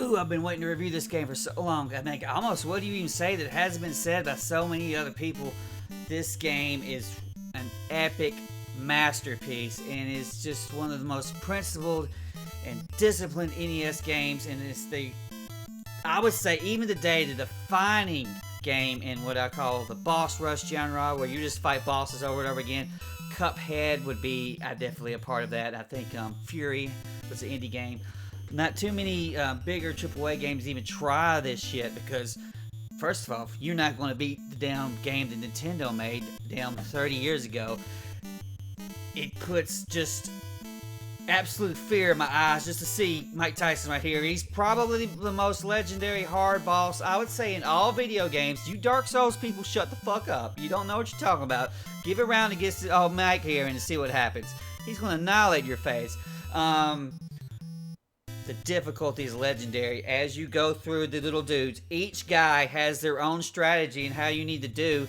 Ooh, I've been waiting to review this game for so long. I think almost, what do you even say that hasn't been said by so many other people? This game is an epic masterpiece and is just one of the most principled and disciplined NES games, and it's I would say even today, the defining game in what I call the boss rush genre, where you just fight bosses over and over again. Cuphead would be definitely a part of that. I think Fury was an indie game. Not too many bigger AAA games even try this shit because, first of all, you're not going to beat the damn game that Nintendo made damn 30 years ago. It puts just absolute fear in my eyes just to see Mike Tyson right here. He's probably the most legendary hard boss, I would say, in all video games. You Dark Souls people, shut the fuck up. You don't know what you're talking about. Give it a round against Mike here and see what happens. He's going to annihilate your face. The difficulty is legendary. As you go through the little dudes, each guy has their own strategy and how you need to do.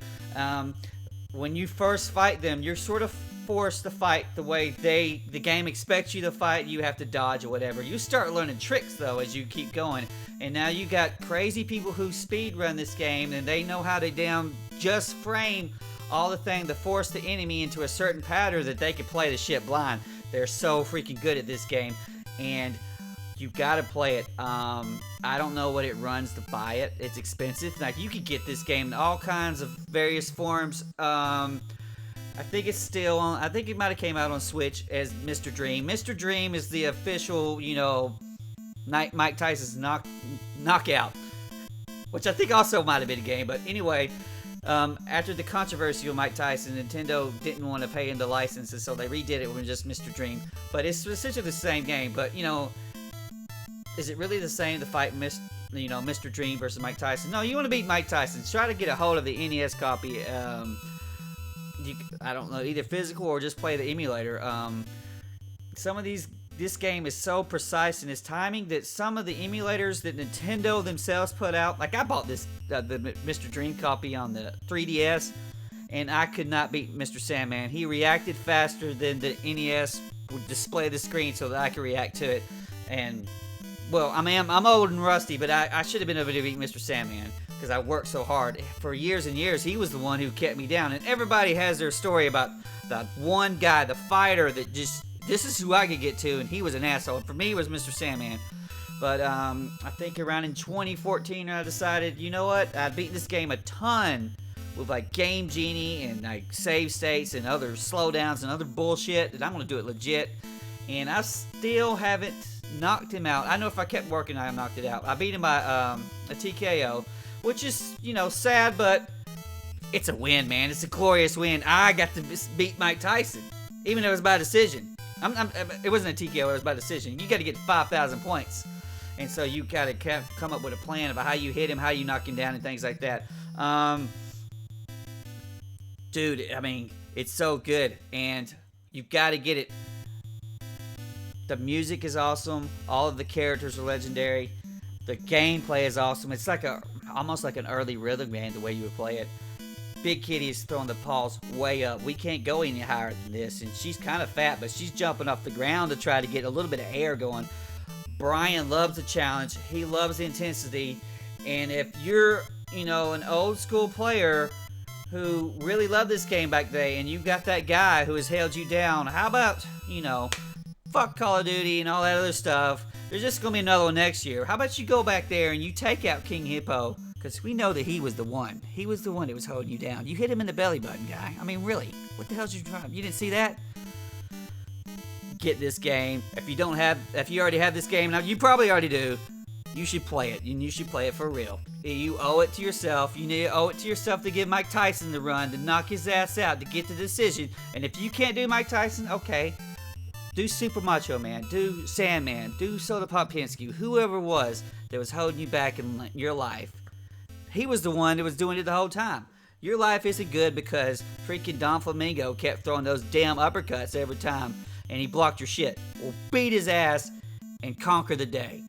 When you first fight them, you're sort of forced to fight the way the game expects you to fight. You have to dodge or whatever. You start learning tricks though as you keep going, and now you got crazy people who speed run this game, and they know how to just frame all the thing to force the enemy into a certain pattern that they can play the shit blind. They're so freaking good at this game, and you've got to play it. I don't know what it runs to buy it. It's expensive. Like, you could get this game in all kinds of various forms. I think it's still on. I think it might have came out on Switch as Mr. Dream. Mr. Dream is the official, Mike Tyson's knockout, which I think also might have been a game. But anyway, after the controversy with Mike Tyson, Nintendo didn't want to pay him the licenses, so they redid it with just Mr. Dream. But it's essentially the same game. But is it really the same to fight Mr. Dream versus Mike Tyson? No, you want to beat Mike Tyson. Try to get a hold of the NES copy. I don't know, either physical or just play the emulator. This game is so precise in its timing that some of the emulators that Nintendo themselves put out, like I bought the Mr. Dream copy on the 3DS, and I could not beat Mr. Sandman. He reacted faster than the NES would display the screen so that I could react to it. And well, I'm old and rusty, but I should have been able to beat Mr. Sandman because I worked so hard. For years and years, he was the one who kept me down. And everybody has their story about that one guy, the fighter, that just, this is who I could get to, and he was an asshole. And for me, it was Mr. Sandman. But I think around in 2014, I decided, you know what? I'd beaten this game a ton with like Game Genie and like save states and other slowdowns and other bullshit, and I'm going to do it legit. And I still haven't knocked him out. I know if I kept working, I knocked it out. I beat him by a TKO, which is, sad, but it's a win, man. It's a glorious win. I got to beat Mike Tyson, even though it was by decision. It wasn't a TKO, it was by decision. You got to get 5,000 points. And so you got to come up with a plan about how you hit him, how you knock him down, and things like that. Dude, it's so good, and you've got to get it. The music is awesome. All of the characters are legendary. The gameplay is awesome. It's like almost like an early rhythm band the way you would play it. Big Kitty is throwing the paws way up. We can't go any higher than this, and she's kind of fat, but she's jumping off the ground to try to get a little bit of air going. Brian loves the challenge. He loves the intensity, and if you're, an old school player who really loved this game back then, and you got that guy who has held you down, how about, fuck Call of Duty and all that other stuff. There's just going to be another one next year. How about you go back there and you take out King Hippo? Because we know that he was the one. He was the one that was holding you down. You hit him in the belly button, guy. Really? What the hell's you trying? You didn't see that? Get this game. If you already have this game, now you probably already do, you should play it. And you should play it for real. You owe it to yourself. You owe it to yourself to give Mike Tyson the run, to knock his ass out, to get the decision. And if you can't do Mike Tyson, okay, do Super Macho Man, do Sandman, do Soda Popinski, whoever it was that was holding you back in your life. He was the one that was doing it the whole time. Your life isn't good because freaking Don Flamingo kept throwing those damn uppercuts every time, and he blocked your shit. Well, beat his ass and conquer the day.